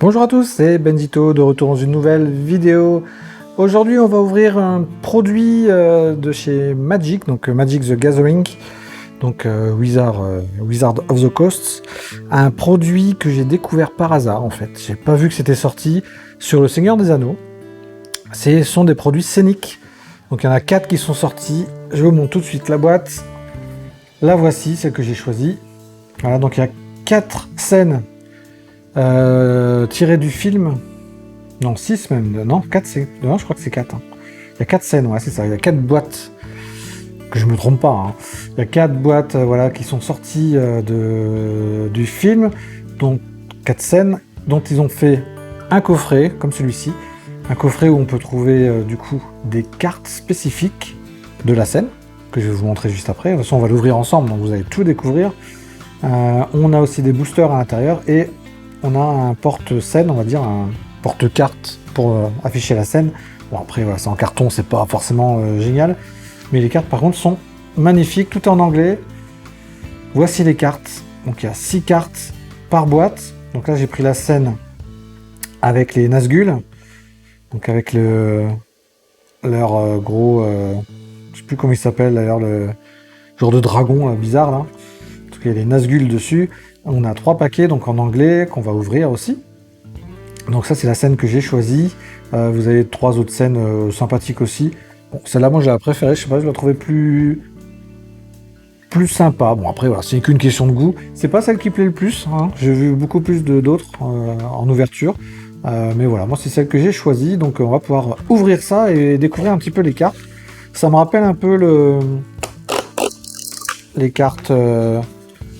Bonjour à tous, c'est Benzito de retour dans une nouvelle vidéo. Aujourd'hui, on va ouvrir un produit de chez Magic, donc Magic the Gathering, donc Wizard of the Coast. Un produit que j'ai découvert par hasard en fait. J'ai pas vu que c'était sorti sur le Seigneur des Anneaux. Ce sont des produits scéniques. Donc il y en a 4 qui sont sortis. Je vous montre tout de suite la boîte. La voici, celle que j'ai choisie. Voilà, donc il y a 4 scènes tiré du film, non 6 même, non 4 c'est, non je crois que c'est 4. Il y a 4 scènes, ouais c'est ça, il y a 4 boîtes, que je me trompe pas, hein. Il y a 4 boîtes voilà, qui sont sorties du film, donc 4 scènes dont ils ont fait un coffret, comme celui-ci, un coffret où on peut trouver du coup des cartes spécifiques de la scène, que je vais vous montrer juste après. De toute façon on va l'ouvrir ensemble, donc vous allez tout découvrir. On a aussi des boosters à l'intérieur et on a un porte-scène, on va dire, un porte-carte pour afficher la scène. Bon après, voilà, c'est en carton, c'est pas forcément génial. Mais les cartes par contre sont magnifiques, tout est en anglais. Voici les cartes. Donc il y a 6 cartes par boîte. Donc là j'ai pris la scène avec les Nazgûl. Donc avec leur gros... je sais plus comment il s'appelle d'ailleurs, le genre de dragon là, bizarre là. En tout cas il y a les Nazgûl dessus. On a 3 paquets donc en anglais qu'on va ouvrir aussi. Donc ça c'est la scène que j'ai choisie. Vous avez 3 autres scènes sympathiques aussi. Bon, celle-là moi j'ai la préférée, je sais pas, je la trouvais plus sympa. Bon après voilà, c'est qu'une question de goût. C'est pas celle qui plaît le plus, hein. J'ai vu beaucoup plus d'autres en ouverture. Mais voilà, moi c'est celle que j'ai choisie. Donc on va pouvoir ouvrir ça et découvrir un petit peu les cartes. Ça me rappelle un peu les cartes...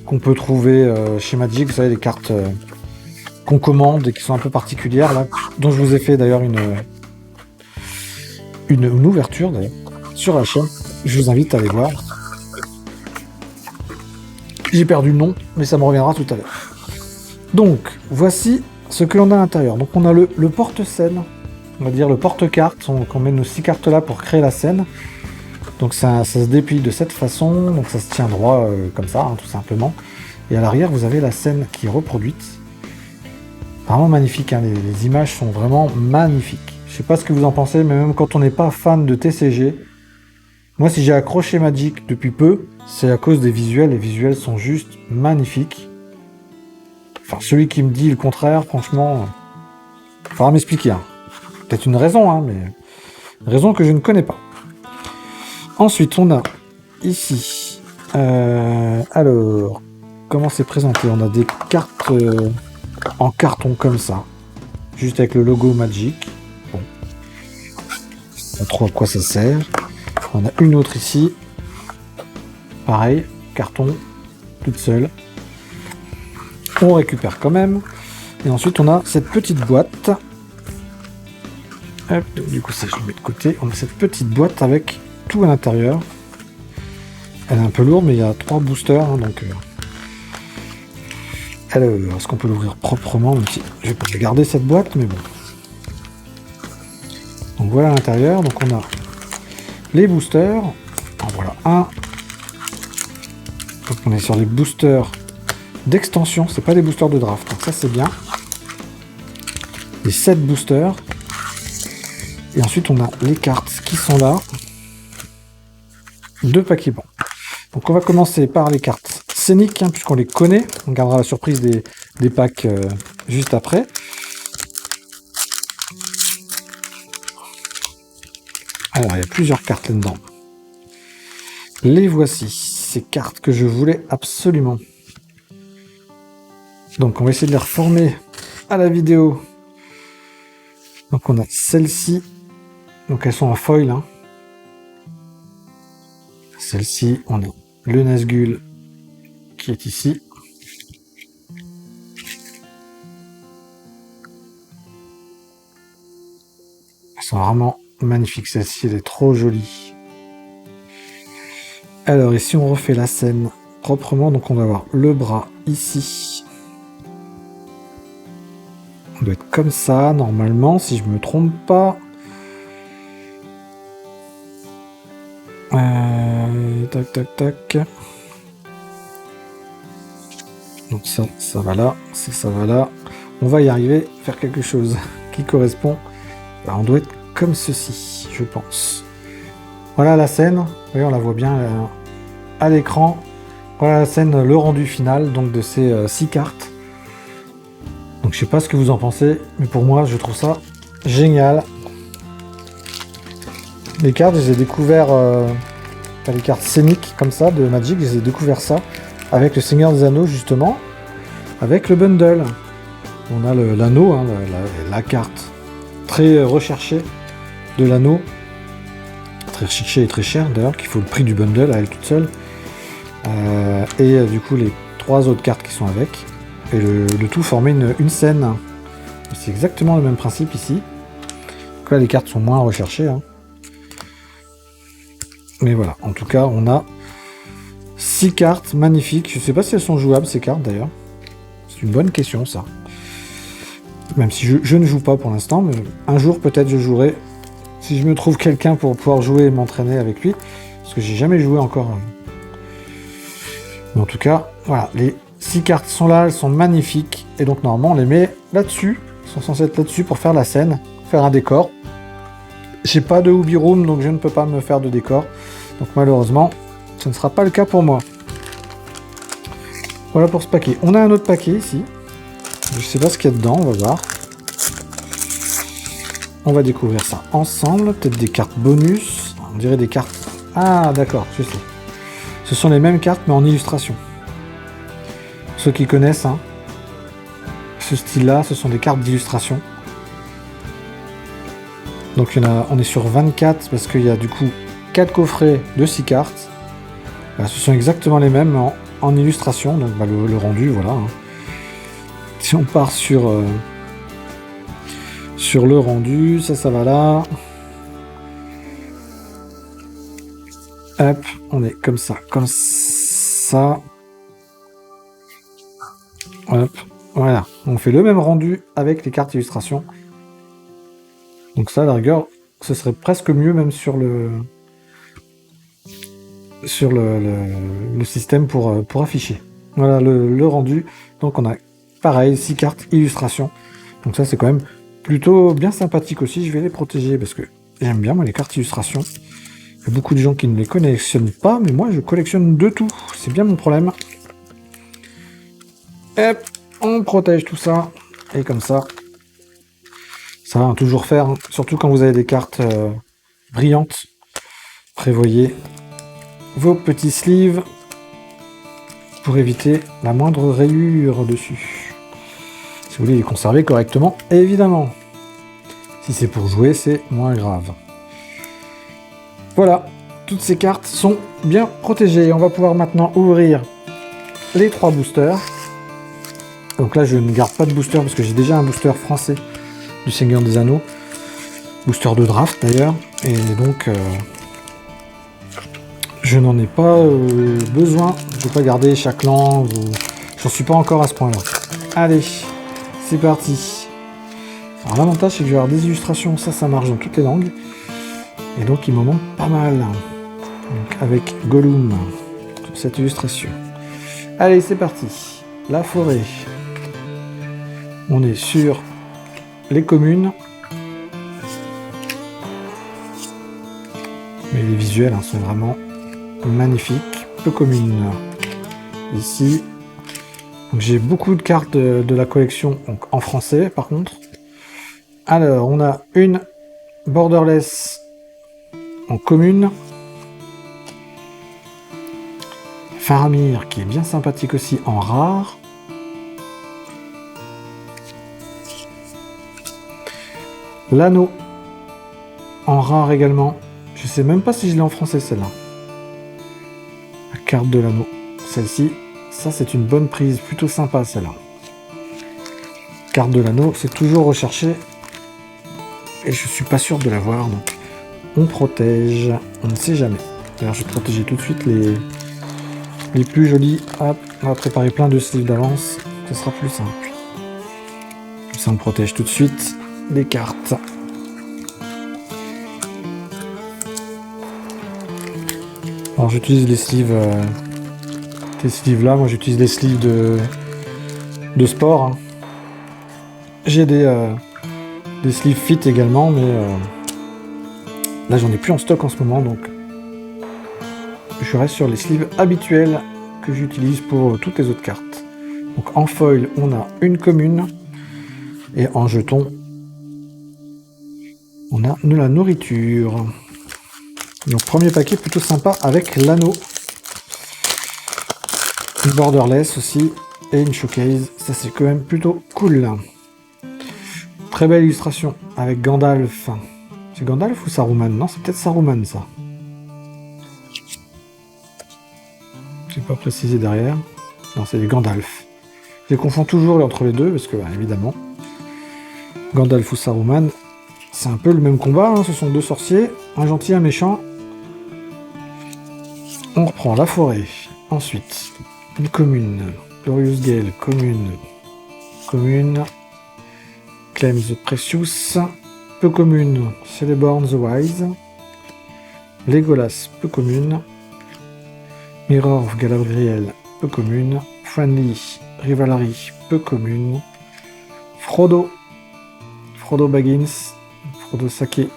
qu'on peut trouver chez Magic, vous savez, les cartes qu'on commande et qui sont un peu particulières, là, dont je vous ai fait d'ailleurs une ouverture d'ailleurs sur la chaîne. Je vous invite à aller voir. J'ai perdu le nom, mais ça me reviendra tout à l'heure. Donc, voici ce que l'on a à l'intérieur. Donc, on a le porte-scène, on va dire le porte-carte. On met nos 6 cartes là pour créer la scène. Donc ça se déplie de cette façon, donc ça se tient droit comme ça, hein, tout simplement. Et à l'arrière, vous avez la scène qui est reproduite. Vraiment magnifique, hein, les images sont vraiment magnifiques. Je sais pas ce que vous en pensez, mais même quand on n'est pas fan de TCG, moi si j'ai accroché Magic depuis peu, c'est à cause des visuels. Les visuels sont juste magnifiques. Enfin, celui qui me dit le contraire, franchement, il faudra m'expliquer. Hein. Peut-être une raison, hein, mais une raison que je ne connais pas. Ensuite, on a ici, alors, comment c'est présenté? On a des cartes en carton comme ça, juste avec le logo Magic. Bon, pas trop à quoi ça sert. On a une autre ici, pareil, carton, toute seule. On récupère quand même. Et ensuite, on a cette petite boîte. Hop, du coup, ça je le mets de côté. On a cette petite boîte avec tout à l'intérieur. Elle est un peu lourde, mais il y a 3 boosters, hein, donc est-ce qu'on peut l'ouvrir proprement, même si je vais pas garder cette boîte, mais bon. Donc voilà à l'intérieur, donc on a les boosters. En voilà un. Donc on est sur les boosters d'extension, c'est pas des boosters de draft, donc ça c'est bien. Les 7 boosters. Et ensuite on a les cartes qui sont là. 2 paquets bons. Donc on va commencer par les cartes scéniques, hein, puisqu'on les connaît. On gardera la surprise des packs juste après. Alors il y a plusieurs cartes là-dedans. Les voici, ces cartes que je voulais absolument. Donc on va essayer de les reformer à la vidéo. Donc on a celle-ci. Donc elles sont en foil, hein. Celle-ci, on a le Nazgûl qui est ici. Elles sont vraiment magnifiques. Celle-ci, elle est trop jolie. Alors ici, on refait la scène proprement. Donc on va avoir le bras ici. On doit être comme ça, normalement, si je me trompe pas. Tac, tac, tac. Donc ça va là, ça va là. on va y arriver, faire quelque chose qui correspond. Bah, on doit être comme ceci, je pense. Voilà la scène, oui, on la voit bien à l'écran. Voilà la scène, le rendu final donc de ces 6 cartes. Donc je sais pas ce que vous en pensez, mais pour moi je trouve ça génial. Les cartes, je les ai découvertes, les cartes scéniques comme ça de Magic, je les ai découvertes ça avec le Seigneur des Anneaux justement, avec le bundle. On a l'anneau, hein, la carte très recherchée de l'anneau, très recherchée et très chère d'ailleurs, qu'il faut le prix du bundle à elle toute seule. Du coup les 3 autres cartes qui sont avec, et le tout formait une scène. C'est exactement le même principe ici. Donc là les cartes sont moins recherchées, hein. Mais voilà, en tout cas on a 6 cartes magnifiques. Je sais pas si elles sont jouables ces cartes d'ailleurs. C'est une bonne question ça. Même si je ne joue pas pour l'instant, mais un jour peut-être je jouerai. Si je me trouve quelqu'un pour pouvoir jouer et m'entraîner avec lui. Parce que j'ai jamais joué encore. Mais en tout cas, voilà, les 6 cartes sont là, elles sont magnifiques. Et donc normalement on les met là-dessus. Ils sont censés être là-dessus pour faire la scène, faire un décor. J'ai pas de hobby room, donc je ne peux pas me faire de décor. Donc malheureusement, ce ne sera pas le cas pour moi. Voilà pour ce paquet. On a un autre paquet ici. Je sais pas ce qu'il y a dedans, on va voir. On va découvrir ça ensemble. Peut-être des cartes bonus. On dirait des cartes... Ah d'accord, je sais. Ce sont les mêmes cartes mais en illustration. Ceux qui connaissent, hein, ce style-là, ce sont des cartes d'illustration. Donc on est sur 24 parce qu'il y a du coup 4 coffrets de 6 cartes. Voilà, ce sont exactement les mêmes mais en illustration. Donc bah, le rendu, voilà. Hein. Si on part sur le rendu, ça va là. Hop, on est comme ça, comme ça. Hop, voilà. On fait le même rendu avec les cartes illustration. Donc ça, à la rigueur, ce serait presque mieux même sur le système pour afficher. Voilà le rendu. Donc on a pareil, 6 cartes illustration. Donc ça, c'est quand même plutôt bien sympathique aussi. Je vais les protéger parce que j'aime bien moi les cartes illustration. Il y a beaucoup de gens qui ne les collectionnent pas, mais moi je collectionne de tout. C'est bien mon problème. Hop, on protège tout ça. Et comme ça, ça va toujours faire. Hein. Surtout quand vous avez des cartes brillantes. Prévoyez vos petits sleeves pour éviter la moindre rayure dessus. Si vous voulez les conserver correctement, évidemment. Si c'est pour jouer, c'est moins grave. Voilà, toutes ces cartes sont bien protégées. On va pouvoir maintenant ouvrir les 3 boosters. Donc là, je ne garde pas de booster parce que j'ai déjà un booster français du Seigneur des Anneaux. Booster de draft d'ailleurs. Et donc, je n'en ai pas besoin. Je ne vais pas garder chaque langue. J'en suis pas encore à ce point-là. Allez, c'est parti. Alors l'avantage, c'est que je vais avoir des illustrations. Ça marche dans toutes les langues. Et donc il m'en manque pas mal. Donc, avec Gollum sur cette illustration. Allez, c'est parti. La forêt. On est sur les communes. Mais les visuels sont vraiment magnifiques. Peu communes. Ici. J'ai beaucoup de cartes de la collection donc en français par contre. Alors, on a une Borderless en commune. Faramir qui est bien sympathique aussi en rare. L'anneau en rare également. Je sais même pas si je l'ai en français celle-là. La carte de l'anneau. Celle-ci, ça c'est une bonne prise, plutôt sympa celle-là. Carte de l'anneau, c'est toujours recherché. Et je suis pas sûr de l'avoir, donc on protège, on ne sait jamais. D'ailleurs, je vais protéger tout de suite les plus jolis. Hop, on va préparer plein de sleeves d'avance, ce sera plus simple. Comme ça, on protège tout de suite les cartes. Alors, j'utilise les sleeves, ces sleeves là. Moi, j'utilise les sleeves de sport. Hein. J'ai des sleeves fit également, mais là j'en ai plus en stock en ce moment, donc je reste sur les sleeves habituels que j'utilise pour toutes les autres cartes. Donc en foil, on a une commune, et en jeton, on a de la nourriture. Donc premier paquet plutôt sympa avec l'anneau. Une borderless aussi, et une showcase, ça c'est quand même plutôt cool. Très belle illustration avec Gandalf. C'est Gandalf ou Saruman? Non, c'est peut-être Saruman ça. Je n'ai pas précisé derrière. Non, c'est Gandalf. Je les confonds toujours entre les deux, parce que, évidemment, Gandalf ou Saruman, c'est un peu le même combat, hein. Ce sont deux sorciers, un gentil, un méchant. On reprend la forêt. Ensuite, une commune. Glorious Gale, commune. Commune. Claim the Precious. Peu commune. Celeborn the Wise. Legolas, peu commune. Mirror of Galadriel, peu commune. Friendly, Rivalry, peu commune. Frodo Baggins, Frodo Sake,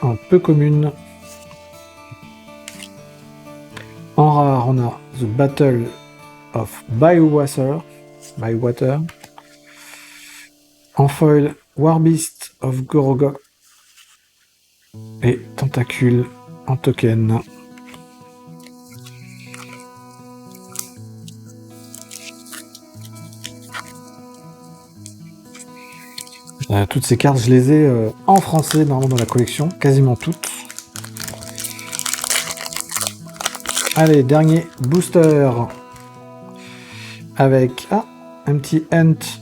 en peu commune. En rare, on a The Battle of Bywater. En foil, Warbeast of Gorogok. Et Tentacule en token. Toutes ces cartes, je les ai en français normalement dans la collection, quasiment toutes. Allez, dernier booster avec un petit Ent,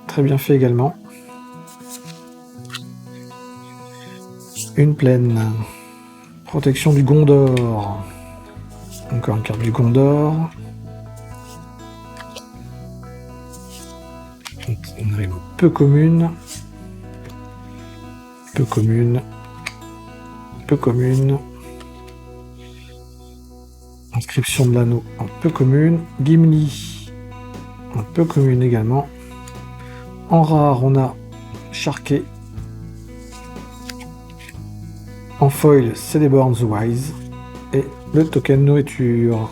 très bien fait également. Une plaine, protection du Gondor, encore une carte du Gondor. On arrive au peu commune. Peu commune. Peu commune. Inscription de l'anneau en peu commune. Gimli en peu commune également. En rare, on a Sharké. En foil, Celeborn the Wise. Et le token nourriture.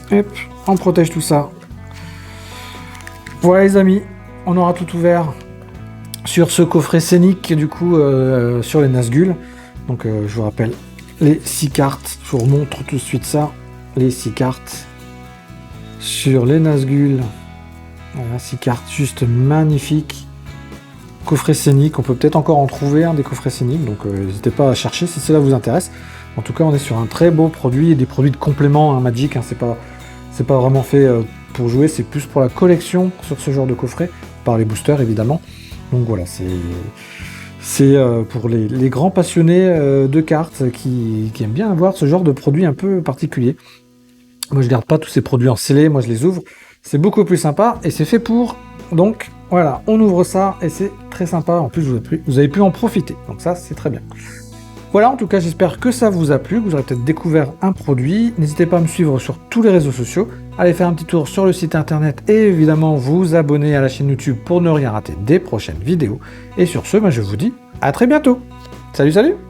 Hop, on protège tout ça. Voilà les amis, on aura tout ouvert sur ce coffret scénique du coup sur les Nazgûl. Donc je vous rappelle les 6 cartes, je vous remontre tout de suite ça. Les 6 cartes sur les Nazgûl. Voilà, 6 cartes juste magnifiques. Coffret scénique, on peut peut-être encore en trouver des coffrets scéniques, donc n'hésitez pas à chercher si cela vous intéresse. En tout cas, on est sur un très beau produit et des produits de complément Magic, c'est pas vraiment fait pour jouer, c'est plus pour la collection sur ce genre de coffret, par les boosters évidemment. Donc voilà, c'est pour les grands passionnés de cartes qui aiment bien avoir ce genre de produit un peu particulier. Moi je garde pas tous ces produits en scellé, moi je les ouvre, c'est beaucoup plus sympa et c'est fait pour. Donc voilà, on ouvre ça et c'est très sympa, en plus vous avez pu en profiter, donc ça c'est très bien. Voilà, en tout cas, j'espère que ça vous a plu, que vous aurez peut-être découvert un produit. N'hésitez pas à me suivre sur tous les réseaux sociaux, allez faire un petit tour sur le site internet et évidemment vous abonner à la chaîne YouTube pour ne rien rater des prochaines vidéos. Et sur ce, je vous dis à très bientôt. Salut, salut!